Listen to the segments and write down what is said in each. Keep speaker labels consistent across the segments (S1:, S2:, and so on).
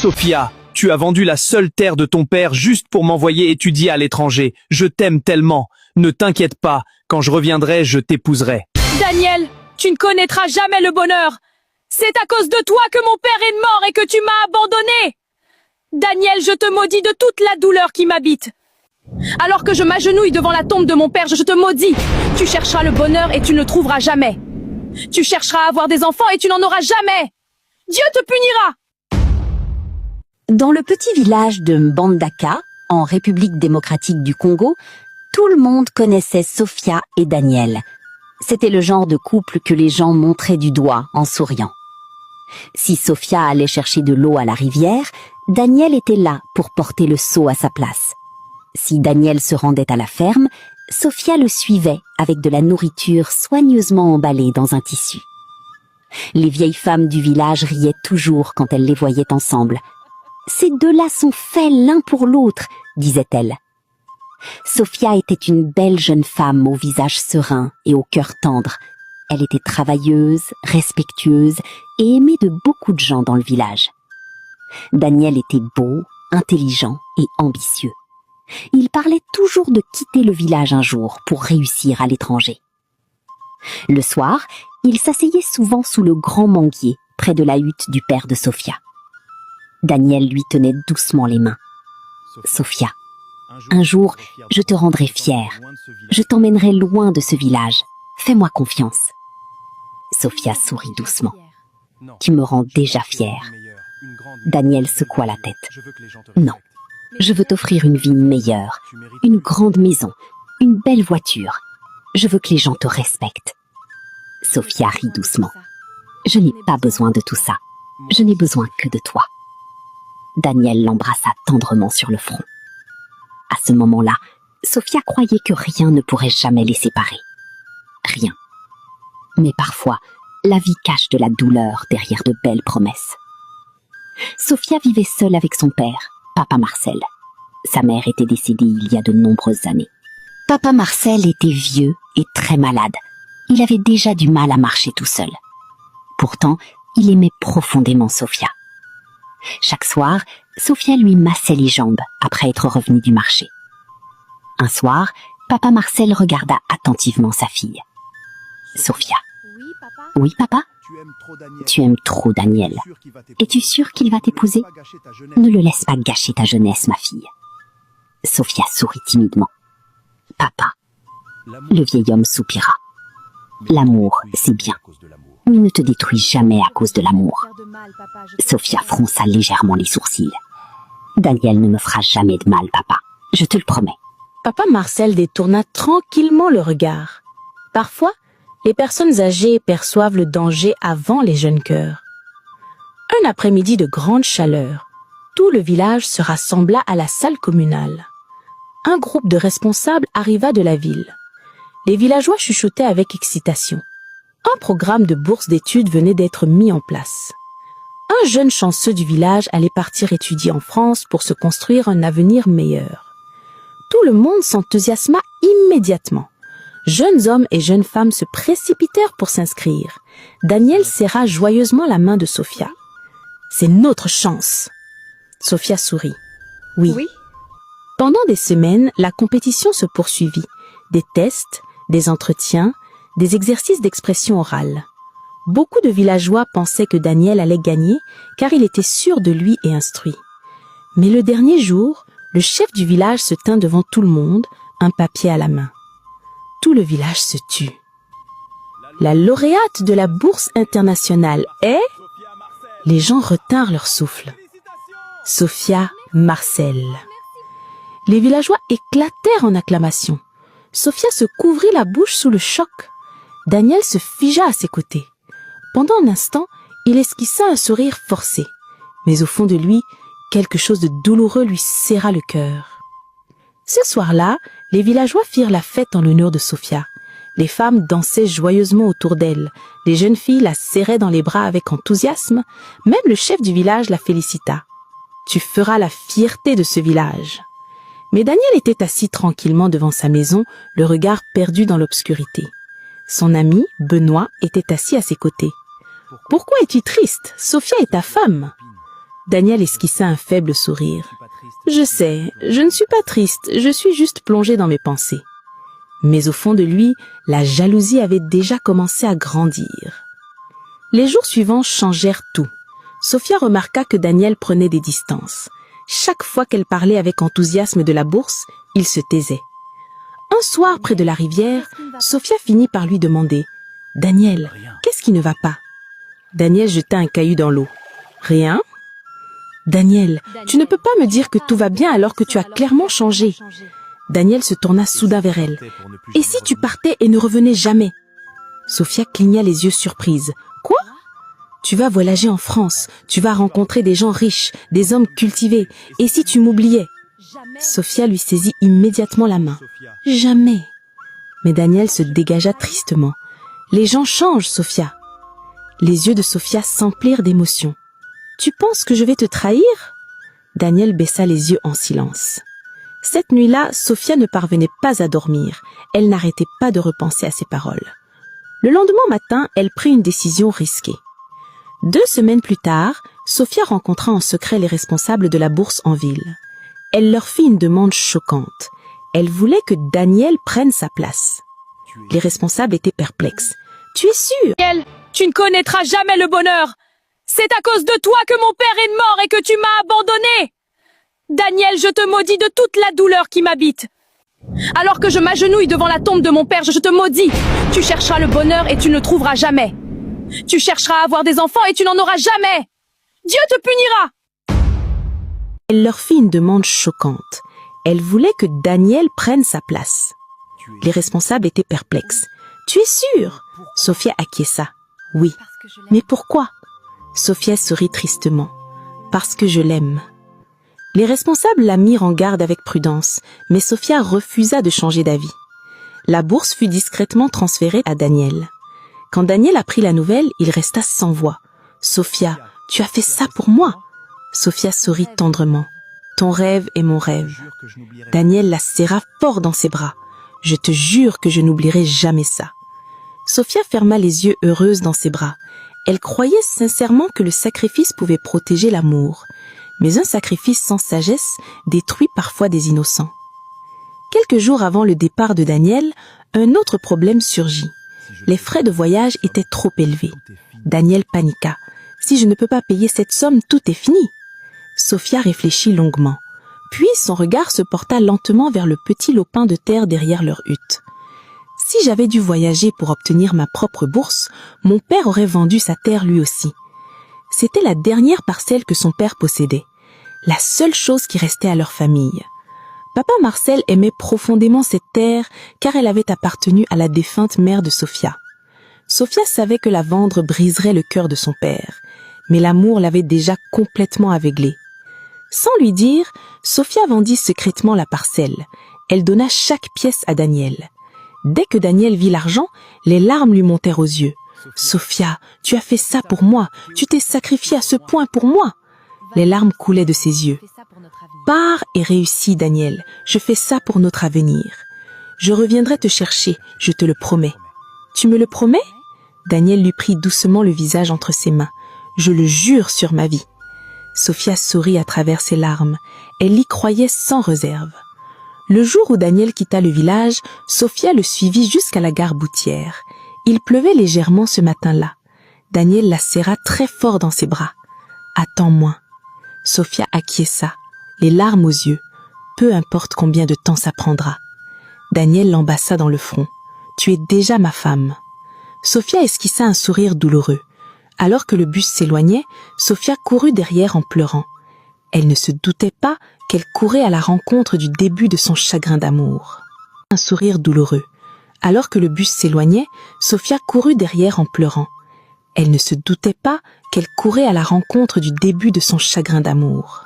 S1: Sophia, tu as vendu la seule terre de ton père juste pour m'envoyer étudier à l'étranger. Je t'aime tellement. Ne t'inquiète pas, quand je reviendrai, je t'épouserai.
S2: Daniel, tu ne connaîtras jamais le bonheur. C'est à cause de toi que mon père est mort et que tu m'as abandonné. Daniel, je te maudis de toute la douleur qui m'habite. Alors que je m'agenouille devant la tombe de mon père, je te maudis. Tu chercheras le bonheur et tu ne le trouveras jamais. Tu chercheras à avoir des enfants et tu n'en auras jamais. Dieu te punira.
S3: Dans le petit village de Mbandaka, en République démocratique du Congo, tout le monde connaissait Sophia et Daniel. C'était le genre de couple que les gens montraient du doigt en souriant. Si Sophia allait chercher de l'eau à la rivière, Daniel était là pour porter le seau à sa place. Si Daniel se rendait à la ferme, Sophia le suivait avec de la nourriture soigneusement emballée dans un tissu. Les vieilles femmes du village riaient toujours quand elles les voyaient ensemble. « Ces deux-là sont faits l'un pour l'autre », disait-elle. Sophia était une belle jeune femme au visage serein et au cœur tendre. Elle était travailleuse, respectueuse et aimée de beaucoup de gens dans le village. Daniel était beau, intelligent et ambitieux. Il parlait toujours de quitter le village un jour pour réussir à l'étranger. Le soir, il s'asseyait souvent sous le grand manguier, près de la hutte du père de Sophia. Daniel lui tenait doucement les mains. « Sophia, un jour, je te rendrai fière. Je t'emmènerai loin de ce village. Fais-moi confiance. » Sophia sourit doucement. « Tu me rends déjà fière. » Daniel secoua la tête. « Non, je veux t'offrir une vie meilleure, une grande maison, une belle voiture. Je veux que les gens te respectent. » Sophia rit doucement. « Je n'ai pas besoin de tout ça. Je n'ai besoin que de toi. » Daniel l'embrassa tendrement sur le front. À ce moment-là, Sophia croyait que rien ne pourrait jamais les séparer. Rien. Mais parfois, la vie cache de la douleur derrière de belles promesses. Sophia vivait seule avec son père, Papa Marcel. Sa mère était décédée il y a de nombreuses années. Papa Marcel était vieux et très malade. Il avait déjà du mal à marcher tout seul. Pourtant, il aimait profondément Sophia. Chaque soir, Sophia lui massait les jambes après être revenue du marché. Un soir, Papa Marcel regarda attentivement sa fille. « Sophia. »« Oui, papa ? Tu aimes trop Daniel. Es-tu sûre qu'il va t'épouser ? Ne le laisse pas gâcher ta jeunesse, ma fille. » Sophia sourit timidement. « Papa. » Le vieil homme soupira. « L'amour, c'est bien. Mais ne te détruis jamais à cause de l'amour. » Sophia fronça légèrement les sourcils. « Daniel ne me fera jamais de mal, papa. Je te le promets. »
S4: Papa Marcel détourna tranquillement le regard. Parfois, les personnes âgées perçoivent le danger avant les jeunes cœurs. Un après-midi de grande chaleur, tout le village se rassembla à la salle communale. Un groupe de responsables arriva de la ville. Les villageois chuchotaient avec excitation. Un programme de bourse d'études venait d'être mis en place. Un jeune chanceux du village allait partir étudier en France pour se construire un avenir meilleur. Tout le monde s'enthousiasma immédiatement. Jeunes hommes et jeunes femmes se précipitèrent pour s'inscrire. Daniel serra joyeusement la main de Sophia. « C'est notre chance !» Sophia sourit. « Oui. » Pendant des semaines, la compétition se poursuivit. Des tests, des entretiens, des exercices d'expression orale. Beaucoup de villageois pensaient que Daniel allait gagner car il était sûr de lui et instruit. Mais le dernier jour, le chef du village se tint devant tout le monde, un papier à la main. Tout le village se tut. La lauréate de la bourse internationale est... Les gens retinrent leur souffle. Sophia Marcel. Les villageois éclatèrent en acclamations. Sophia se couvrit la bouche sous le choc. Daniel se figea à ses côtés. Pendant un instant, il esquissa un sourire forcé. Mais au fond de lui, quelque chose de douloureux lui serra le cœur. Ce soir-là, les villageois firent la fête en l'honneur de Sophia. Les femmes dansaient joyeusement autour d'elle. Les jeunes filles la serraient dans les bras avec enthousiasme. Même le chef du village la félicita. « Tu feras la fierté de ce village. » Mais Daniel était assis tranquillement devant sa maison, le regard perdu dans l'obscurité. Son ami, Benoît, était assis à ses côtés. « Pourquoi es-tu triste? Sophia est ta femme. » Daniel esquissa un faible sourire. Je sais, je ne suis pas triste, je suis juste plongé dans mes pensées. Mais au fond de lui, la jalousie avait déjà commencé à grandir. Les jours suivants changèrent tout. Sophia remarqua que Daniel prenait des distances. Chaque fois qu'elle parlait avec enthousiasme de la bourse, il se taisait. Un soir, près de la rivière, Sophia finit par lui demander « Daniel, qu'est-ce qui ne va pas ?» Daniel jeta un caillou dans l'eau. « Rien ?»« Daniel, tu ne peux pas me dire que tout va bien alors que tu as clairement changé. » Daniel se tourna soudain vers elle. « Et si tu partais et ne revenais jamais ?» Sophia cligna les yeux surprise. « Quoi ? Tu vas voyager en France, tu vas rencontrer des gens riches, des hommes cultivés. Et si tu m'oubliais ?» Sophia lui saisit immédiatement la main. « Jamais !» Mais Daniel se dégagea tristement. « Les gens changent, Sophia. » Les yeux de Sophia s'emplirent d'émotion. « Tu penses que je vais te trahir ?» Daniel baissa les yeux en silence. Cette nuit-là, Sophia ne parvenait pas à dormir. Elle n'arrêtait pas de repenser à ses paroles. Le lendemain matin, elle prit une décision risquée. 2 semaines plus tard, Sophia rencontra en secret les responsables de la bourse en ville. Elle leur fit une demande choquante. Elle voulait que Daniel prenne sa place. Les responsables étaient perplexes. « Tu es sûr ?»
S2: Daniel, tu ne connaîtras jamais le bonheur. C'est à cause de toi que mon père est mort et que tu m'as abandonné. Daniel, je te maudis de toute la douleur qui m'habite. Alors que je m'agenouille devant la tombe de mon père, je te maudis. Tu chercheras le bonheur et tu ne le trouveras jamais. Tu chercheras à avoir des enfants et tu n'en auras jamais. Dieu te punira.
S4: Elle leur fit une demande choquante. Elle voulait que Daniel prenne sa place. Les responsables étaient perplexes. « Tu es sûre ?» Sophia acquiesça. « Oui. Mais pourquoi ?» Sophia sourit tristement. « Parce que je l'aime. » Les responsables la mirent en garde avec prudence, mais Sophia refusa de changer d'avis. La bourse fut discrètement transférée à Daniel. Quand Daniel apprit la nouvelle, il resta sans voix. « Sophia, tu as fait ça pour moi ?» Sophia sourit tendrement. « Ton rêve est mon rêve. » Daniel la serra fort dans ses bras. « Je te jure que je n'oublierai jamais ça. » Sophia ferma les yeux heureuse dans ses bras. Elle croyait sincèrement que le sacrifice pouvait protéger l'amour. Mais un sacrifice sans sagesse détruit parfois des innocents. Quelques jours avant le départ de Daniel, un autre problème surgit. Les frais de voyage étaient trop élevés. Daniel paniqua. « Si je ne peux pas payer cette somme, tout est fini. » Sophia réfléchit longuement. Puis son regard se porta lentement vers le petit lopin de terre derrière leur hutte. « Si j'avais dû voyager pour obtenir ma propre bourse, mon père aurait vendu sa terre lui aussi. » C'était la dernière parcelle que son père possédait, la seule chose qui restait à leur famille. Papa Marcel aimait profondément cette terre car elle avait appartenu à la défunte mère de Sophia. Sophia savait que la vendre briserait le cœur de son père, mais l'amour l'avait déjà complètement aveuglée. Sans lui dire, Sophia vendit secrètement la parcelle. Elle donna chaque pièce à Daniel. Dès que Daniel vit l'argent, les larmes lui montèrent aux yeux. « Sophia, tu as fait ça pour moi, tu t'es sacrifiée à ce point pour moi !» Les larmes coulaient de ses yeux. « Pars et réussis, Daniel, je fais ça pour notre avenir. Je reviendrai te chercher, je te le promets. »« Tu me le promets ?» Daniel lui prit doucement le visage entre ses mains. « Je le jure sur ma vie. » Sophia sourit à travers ses larmes. Elle y croyait sans réserve. Le jour où Daniel quitta le village, Sophia le suivit jusqu'à la gare boutière. Il pleuvait légèrement ce matin-là. Daniel la serra très fort dans ses bras. « Attends-moi. » Sophia acquiesça, les larmes aux yeux. Peu importe combien de temps ça prendra. Daniel l'embrassa dans le front. « Tu es déjà ma femme. » Sophia esquissa un sourire douloureux. Alors que le bus s'éloignait, Sophia courut derrière en pleurant. Elle ne se doutait pas qu'elle courait à la rencontre du début de son chagrin d'amour. Un sourire douloureux. Alors que le bus s'éloignait, Sophia courut derrière en pleurant. Elle ne se doutait pas qu'elle courait à la rencontre du début de son chagrin d'amour.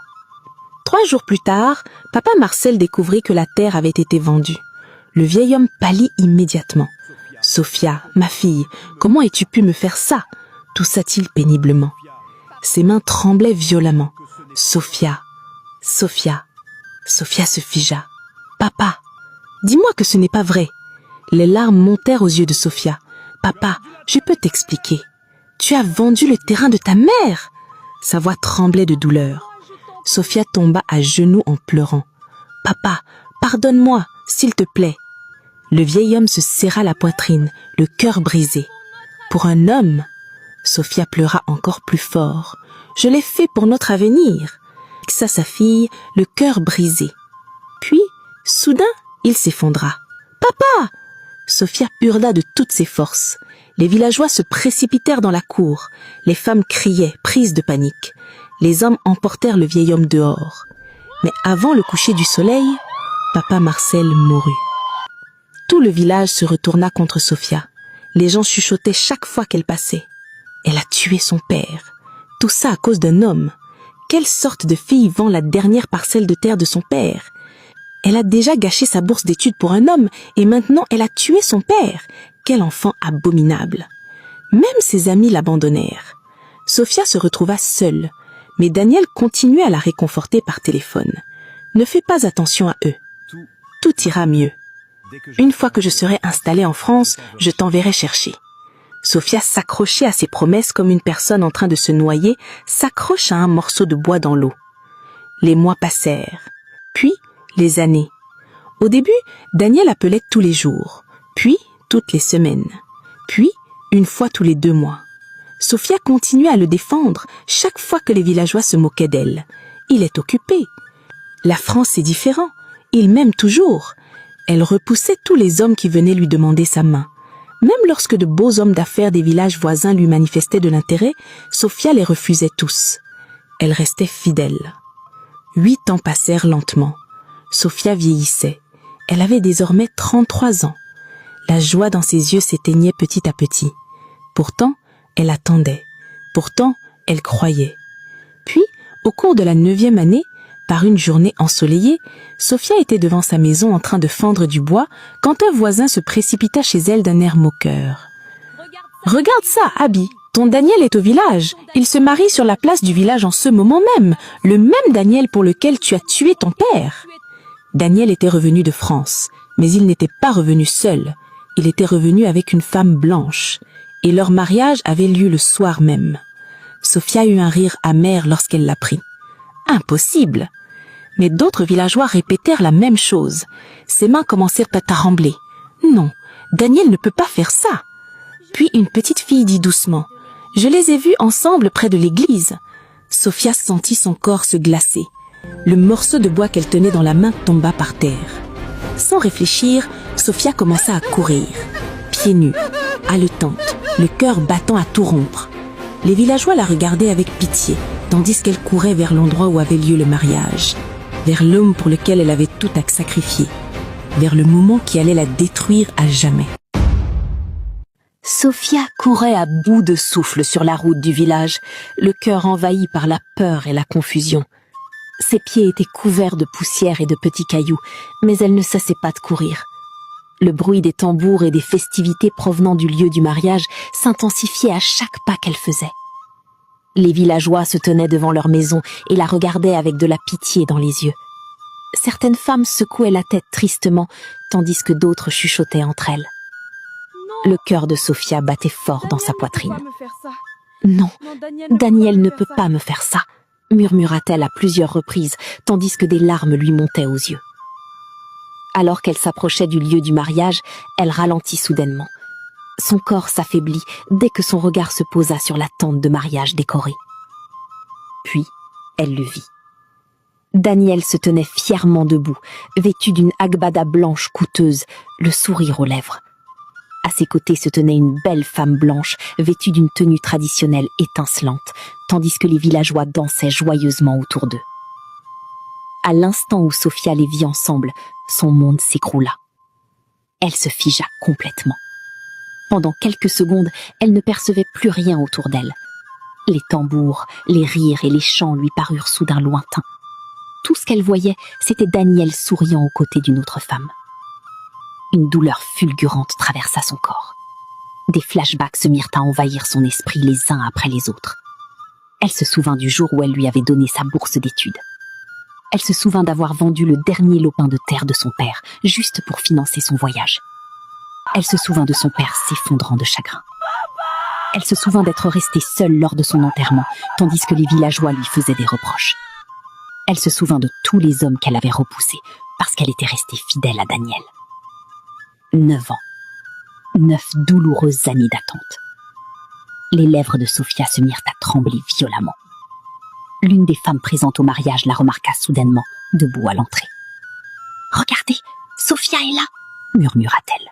S4: 3 jours plus tard, papa Marcel découvrit que la terre avait été vendue. Le vieil homme pâlit immédiatement. « Sophia, ma fille, comment as-tu pu me faire ça ?» toussa-t-il péniblement. Ses mains tremblaient violemment. « Sophia, Sophia. » Sophia se figea. « Papa, dis-moi que ce n'est pas vrai. » Les larmes montèrent aux yeux de Sophia. « Papa, je peux t'expliquer. Tu as vendu le terrain de ta mère. » Sa voix tremblait de douleur. Sophia tomba à genoux en pleurant. « Papa, pardonne-moi, s'il te plaît. » Le vieil homme se serra la poitrine, le cœur brisé. Pour un homme, Sophia pleura encore plus fort. « Je l'ai fait pour notre avenir. » Fixa sa fille, le cœur brisé. Puis, soudain, il s'effondra. « Papa !» Sophia hurla de toutes ses forces. Les villageois se précipitèrent dans la cour. Les femmes criaient, prises de panique. Les hommes emportèrent le vieil homme dehors. Mais avant le coucher du soleil, papa Marcel mourut. Tout le village se retourna contre Sophia. Les gens chuchotaient chaque fois qu'elle passait. Elle a tué son père. Tout ça à cause d'un homme. Quelle sorte de fille vend la dernière parcelle de terre de son père? Elle a déjà gâché sa bourse d'études pour un homme et maintenant elle a tué son père. Quel enfant abominable. Même ses amis l'abandonnèrent. Sophia se retrouva seule, mais Daniel continuait à la réconforter par téléphone. Ne fais pas attention à eux. Tout ira mieux. Une fois que je serai installée en France, je t'enverrai chercher. Sophia s'accrochait à ses promesses comme une personne en train de se noyer s'accroche à un morceau de bois dans l'eau. Les mois passèrent, puis les années. Au début, Daniel appelait tous les jours, puis toutes les semaines, puis une fois tous les 2 mois. Sophia continuait à le défendre chaque fois que les villageois se moquaient d'elle. Il est occupé. La France est différent. Il m'aime toujours. Elle repoussait tous les hommes qui venaient lui demander sa main. Même lorsque de beaux hommes d'affaires des villages voisins lui manifestaient de l'intérêt, Sophia les refusait tous. Elle restait fidèle. 8 ans passèrent lentement. Sophia vieillissait. Elle avait désormais 33 ans. La joie dans ses yeux s'éteignait petit à petit. Pourtant, elle attendait. Pourtant, elle croyait. Puis, au cours de la 9e année, par une journée ensoleillée, Sophia était devant sa maison en train de fendre du bois quand un voisin se précipita chez elle d'un air moqueur. « Regarde ça, Abby, ton Daniel est au village. Il se marie sur la place du village en ce moment même, le même Daniel pour lequel tu as tué ton père. » Daniel était revenu de France, mais il n'était pas revenu seul. Il était revenu avec une femme blanche, et leur mariage avait lieu le soir même. Sophia eut un rire amer lorsqu'elle l'apprit. Impossible! Mais d'autres villageois répétèrent la même chose. Ses mains commencèrent à trembler. Non, Daniel ne peut pas faire ça. Puis une petite fille dit doucement, « Je les ai vus ensemble près de l'église. » Sophia sentit son corps se glacer. Le morceau de bois qu'elle tenait dans la main tomba par terre. Sans réfléchir, Sophia commença à courir, pieds nus, haletante, le cœur battant à tout rompre. Les villageois la regardaient avec pitié, tandis qu'elle courait vers l'endroit où avait lieu le mariage, vers l'homme pour lequel elle avait tout à sacrifier, vers le moment qui allait la détruire à jamais.
S3: Sophia courait à bout de souffle sur la route du village, le cœur envahi par la peur et la confusion. Ses pieds étaient couverts de poussière et de petits cailloux, mais elle ne cessait pas de courir. Le bruit des tambours et des festivités provenant du lieu du mariage s'intensifiait à chaque pas qu'elle faisait. Les villageois se tenaient devant leur maison et la regardaient avec de la pitié dans les yeux. Certaines femmes secouaient la tête tristement, tandis que d'autres chuchotaient entre elles. Le cœur de Sophia battait fort dans sa poitrine. « Non, Daniel ne peut pas me faire ça », murmura-t-elle à plusieurs reprises, tandis que des larmes lui montaient aux yeux. Alors qu'elle s'approchait du lieu du mariage, elle ralentit soudainement. Son corps s'affaiblit dès que son regard se posa sur la tente de mariage décorée. Puis, elle le vit. Daniel se tenait fièrement debout, vêtu d'une agbada blanche coûteuse, le sourire aux lèvres. À ses côtés se tenait une belle femme blanche, vêtue d'une tenue traditionnelle étincelante, tandis que les villageois dansaient joyeusement autour d'eux. À l'instant où Sophia les vit ensemble, son monde s'écroula. Elle se figea complètement. Pendant quelques secondes, elle ne percevait plus rien autour d'elle. Les tambours, les rires et les chants lui parurent soudain lointains. Tout ce qu'elle voyait, c'était Daniel souriant aux côtés d'une autre femme. Une douleur fulgurante traversa son corps. Des flashbacks se mirent à envahir son esprit les uns après les autres. Elle se souvint du jour où elle lui avait donné sa bourse d'études. Elle se souvint d'avoir vendu le dernier lopin de terre de son père, juste pour financer son voyage. Elle se souvint de son père s'effondrant de chagrin. Elle se souvint d'être restée seule lors de son enterrement, tandis que les villageois lui faisaient des reproches. Elle se souvint de tous les hommes qu'elle avait repoussés, parce qu'elle était restée fidèle à Daniel. 9 ans. 9 douloureuses années d'attente. Les lèvres de Sophia se mirent à trembler violemment. L'une des femmes présentes au mariage la remarqua soudainement, debout à l'entrée. « Regardez, Sophia est là !» murmura-t-elle.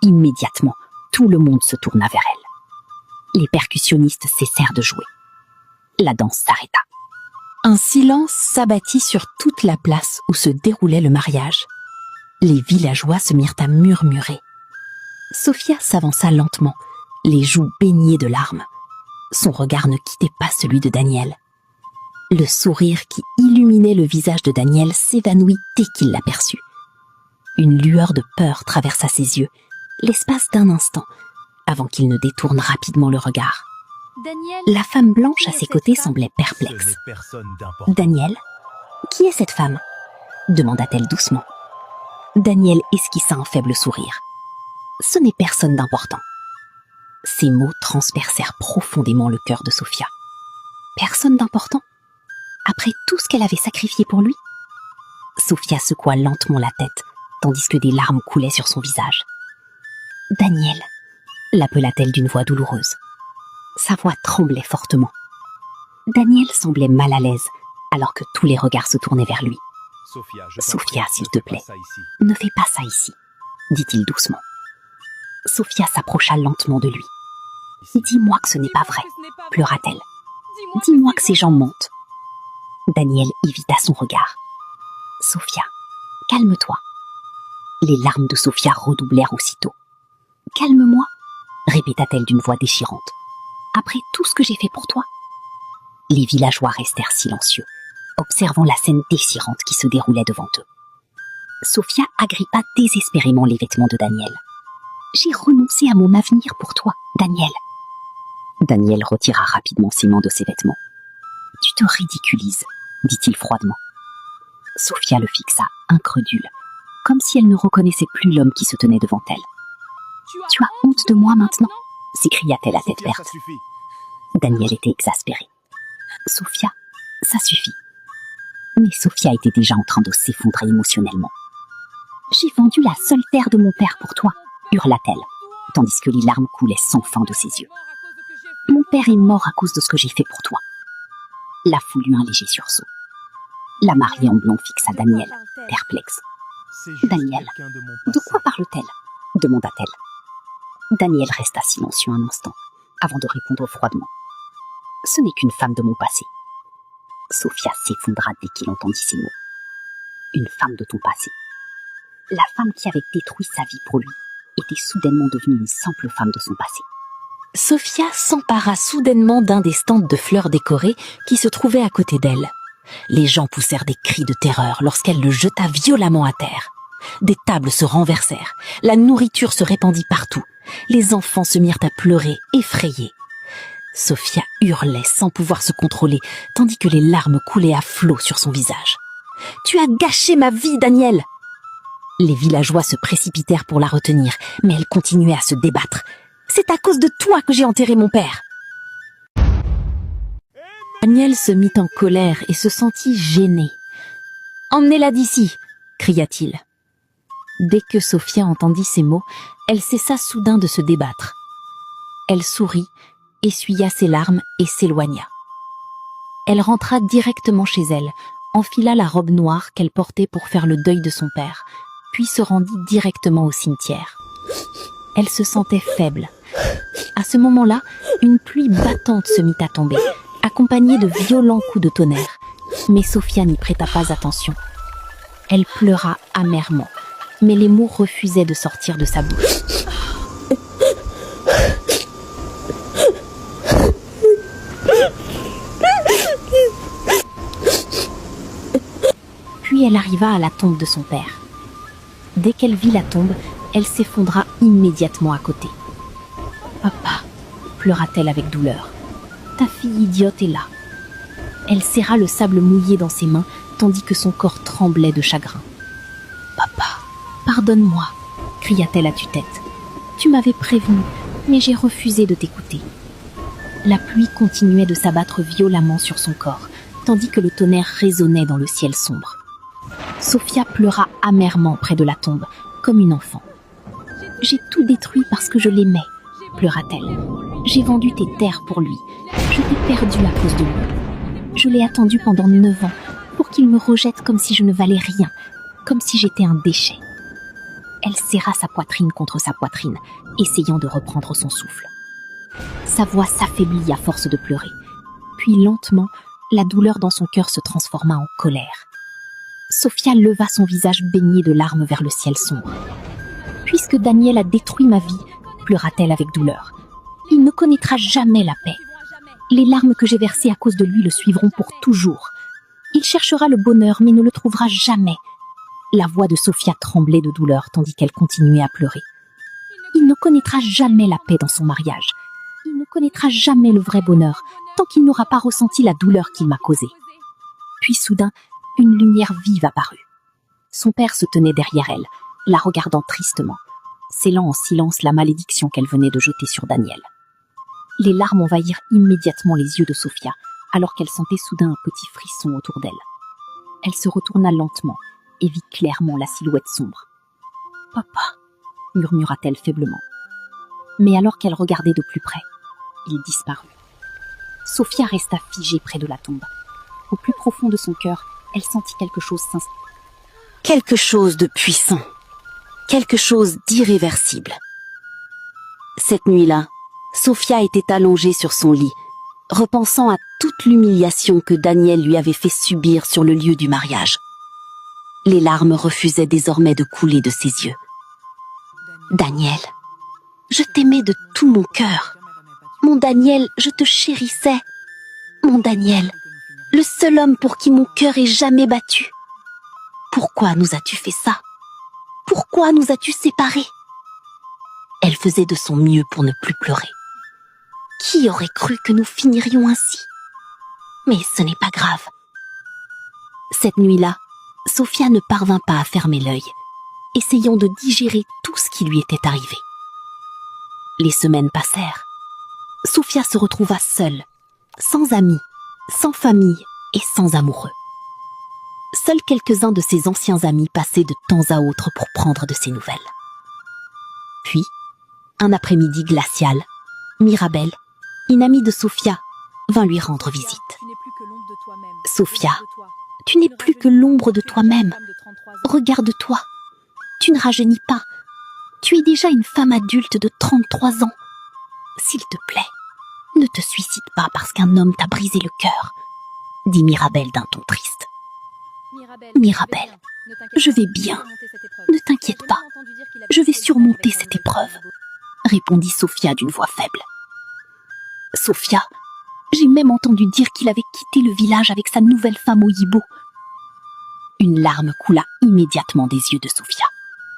S3: Immédiatement, tout le monde se tourna vers elle. Les percussionnistes cessèrent de jouer. La danse s'arrêta. Un silence s'abattit sur toute la place où se déroulait le mariage. Les villageois se mirent à murmurer. Sophia s'avança lentement, les joues baignées de larmes. Son regard ne quittait pas celui de Daniel. Le sourire qui illuminait le visage de Daniel s'évanouit dès qu'il l'aperçut. Une lueur de peur traversa ses yeux, l'espace d'un instant, avant qu'il ne détourne rapidement le regard. La femme blanche à ses côtés semblait perplexe. « Daniel, qui est cette femme ?» demanda-t-elle doucement. Daniel esquissa un faible sourire. « Ce n'est personne d'important. » Ces mots transpercèrent profondément le cœur de Sophia. Personne d'important? Après tout ce qu'elle avait sacrifié pour lui? Sophia secoua lentement la tête, tandis que des larmes coulaient sur son visage. « Daniel !» l'appela-t-elle d'une voix douloureuse. Sa voix tremblait fortement. Daniel semblait mal à l'aise, alors que tous les regards se tournaient vers lui. « Sophia, s'il te plaît, ne fais pas ça ici, » dit-il doucement. Sophia s'approcha lentement de lui. « Dis-moi que ce n'est pas vrai, » pleura-t-elle. « Dis-moi que ces gens mentent. » Daniel évita son regard. « Sophia, calme-toi. » Les larmes de Sophia redoublèrent aussitôt. « Calme-moi, » répéta-t-elle d'une voix déchirante. « Après tout ce que j'ai fait pour toi ?» Les villageois restèrent silencieux, observant la scène déchirante qui se déroulait devant eux. Sophia agrippa désespérément les vêtements de Daniel. « J'ai renoncé à mon avenir pour toi, Daniel. » Daniel retira rapidement ses mains de ses vêtements. « Tu te ridiculises, » dit-il froidement. Sophia le fixa, incrédule, comme si elle ne reconnaissait plus l'homme qui se tenait devant elle. « Tu as honte de moi maintenant ?» s'écria-t-elle à tête verte. Daniel était exaspéré. « Sophia, ça suffit. » Mais Sophia était déjà en train de s'effondrer émotionnellement. « J'ai vendu la seule terre de mon père pour toi !» hurla-t-elle, tandis que les larmes coulaient sans fin de ses yeux. « Mon père est mort à cause de ce que j'ai fait pour toi. » La foule eut un léger sursaut. La mariée en blond fixa Daniel, perplexe. « Daniel, de quoi parle-t-elle ?» demanda-t-elle. Daniel resta silencieux un instant, avant de répondre froidement. « Ce n'est qu'une femme de mon passé. » Sophia s'effondra dès qu'il entendit ces mots. « Une femme de ton passé. » La femme qui avait détruit sa vie pour lui était soudainement devenue une simple femme de son passé. Sophia s'empara soudainement d'un des stands de fleurs décorées qui se trouvait à côté d'elle. Les gens poussèrent des cris de terreur lorsqu'elle le jeta violemment à terre. Des tables se renversèrent, la nourriture se répandit partout. Les enfants se mirent à pleurer, effrayés. Sophia hurlait sans pouvoir se contrôler, tandis que les larmes coulaient à flots sur son visage. « Tu as gâché ma vie, Daniel !» Les villageois se précipitèrent pour la retenir, mais elle continuait à se débattre. « C'est à cause de toi que j'ai enterré mon père !» Daniel se mit en colère et se sentit gêné. « Emmenez-la d'ici !» cria-t-il. Dès que Sophia entendit ces mots, elle cessa soudain de se débattre. Elle sourit, essuya ses larmes et s'éloigna. Elle rentra directement chez elle, enfila la robe noire qu'elle portait pour faire le deuil de son père, puis se rendit directement au cimetière. Elle se sentait faible. À ce moment-là, une pluie battante se mit à tomber, accompagnée de violents coups de tonnerre, mais Sophia n'y prêta pas attention. Elle pleura amèrement, mais les mots refusaient de sortir de sa bouche. Puis elle arriva à la tombe de son père. Dès qu'elle vit la tombe, elle s'effondra immédiatement à côté. « Papa !» pleura-t-elle avec douleur. « Ta fille idiote est là. » Elle serra le sable mouillé dans ses mains, tandis que son corps tremblait de chagrin. « Papa, pardonne-moi !» cria-t-elle à tue-tête. « Tu m'avais prévenu, mais j'ai refusé de t'écouter. La pluie continuait de s'abattre violemment sur son corps, tandis que le tonnerre résonnait dans le ciel sombre. Sophia pleura amèrement près de la tombe, comme une enfant. « J'ai tout détruit parce que je l'aimais », pleura-t-elle. « J'ai vendu tes terres pour lui. Je t'ai perdu à cause de lui. Je l'ai attendu pendant 9 ans pour qu'il me rejette comme si je ne valais rien, comme si j'étais un déchet. » Elle serra sa poitrine contre sa poitrine, essayant de reprendre son souffle. Sa voix s'affaiblit à force de pleurer. Puis lentement, la douleur dans son cœur se transforma en colère. Sophia leva son visage baigné de larmes vers le ciel sombre. « Puisque Daniel a détruit ma vie, » pleura-t-elle avec douleur, « il ne connaîtra jamais la paix. Les larmes que j'ai versées à cause de lui le suivront pour toujours. Il cherchera le bonheur mais ne le trouvera jamais. » La voix de Sophia tremblait de douleur tandis qu'elle continuait à pleurer. « Il ne connaîtra jamais la paix dans son mariage. Il ne connaîtra jamais le vrai bonheur tant qu'il n'aura pas ressenti la douleur qu'il m'a causée. » Puis soudain, une lumière vive apparut. Son père se tenait derrière elle, la regardant tristement, scellant en silence la malédiction qu'elle venait de jeter sur Daniel. Les larmes envahirent immédiatement les yeux de Sophia, alors qu'elle sentait soudain un petit frisson autour d'elle. Elle se retourna lentement et vit clairement la silhouette sombre. « Papa !» murmura-t-elle faiblement. Mais alors qu'elle regardait de plus près, il disparut. Sophia resta figée près de la tombe. Au plus profond de son cœur, elle sentit quelque chose s'installer. Quelque chose de puissant. Quelque chose d'irréversible. Cette nuit-là, Sophia était allongée sur son lit, repensant à toute l'humiliation que Daniel lui avait fait subir sur le lieu du mariage. Les larmes refusaient désormais de couler de ses yeux. « Daniel, je t'aimais de tout mon cœur. Mon Daniel, je te chérissais. Mon Daniel, le seul homme pour qui mon cœur ait jamais battu. Pourquoi nous as-tu fait ça? Pourquoi nous as-tu séparés ?» Elle faisait de son mieux pour ne plus pleurer. Qui aurait cru que nous finirions ainsi? Mais ce n'est pas grave. Cette nuit-là, Sophia ne parvint pas à fermer l'œil, essayant de digérer tout ce qui lui était arrivé. Les semaines passèrent. Sophia se retrouva seule, sans amis, sans famille et sans amoureux. Seuls quelques-uns de ses anciens amis passaient de temps à autre pour prendre de ses nouvelles. Puis, un après-midi glacial, Mirabel, une amie de Sophia, vint lui rendre visite. « Sophia, tu n'es plus que l'ombre de toi-même. Regarde-toi. Tu ne rajeunis pas. Tu es déjà une femme adulte de 33 ans. S'il te plaît, ne te suicide pas parce qu'un homme t'a brisé le cœur, » dit Mirabel d'un ton triste. « Mirabel, je vais bien. Ne t'inquiète pas. Je vais surmonter cette épreuve, » répondit Sophia d'une voix faible. « Sophia, j'ai même entendu dire qu'il avait quitté le village avec sa nouvelle femme au Yibo. » Une larme coula immédiatement des yeux de Sophia.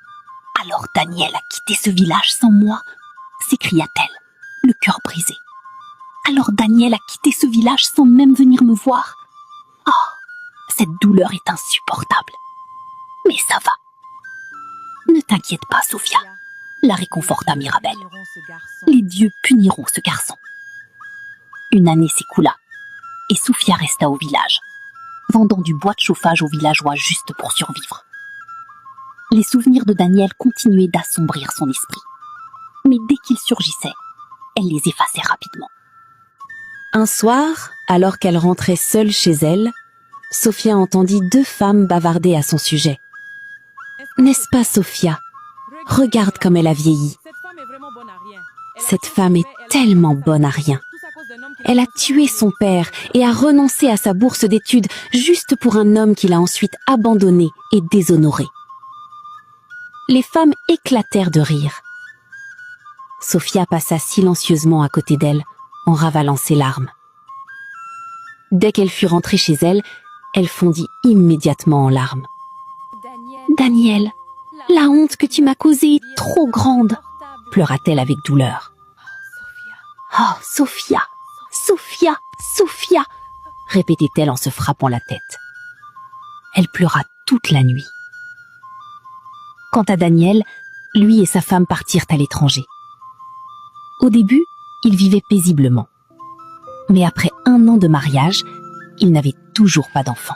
S3: « Alors Daniel a quitté ce village sans moi ?» s'écria-t-elle, le cœur brisé. « Alors Daniel a quitté ce village sans même venir me voir. Oh, cette douleur est insupportable. Mais ça va. » « Ne t'inquiète pas, Sophia, » la réconforta Mirabel. « Les dieux puniront ce garçon. » Une année s'écoula, et Sophia resta au village, vendant du bois de chauffage aux villageois juste pour survivre. Les souvenirs de Daniel continuaient d'assombrir son esprit, mais dès qu'ils surgissaient, elle les effaçait rapidement. Un soir, alors qu'elle rentrait seule chez elle, Sophia entendit 2 femmes bavarder à son sujet. « N'est-ce pas, Sophia? Regarde comme elle a vieilli. Cette femme est tellement bonne à rien. Elle a tué son père et a renoncé à sa bourse d'études juste pour un homme qui l'a ensuite abandonné et déshonoré. » Les femmes éclatèrent de rire. Sophia passa silencieusement à côté d'elle, en ravalant ses larmes. Dès qu'elle fut rentrée chez elle, elle fondit immédiatement en larmes. « Daniel, la honte que tu m'as causée est trop grande !» pleura-t-elle avec douleur. « Oh, Sophia, Sophia, Sophia !» répétait-elle en se frappant la tête. Elle pleura toute la nuit. Quant à Daniel, lui et sa femme partirent à l'étranger. Au début, ils vivaient paisiblement. Mais après 1 an de mariage, ils n'avaient toujours pas d'enfants.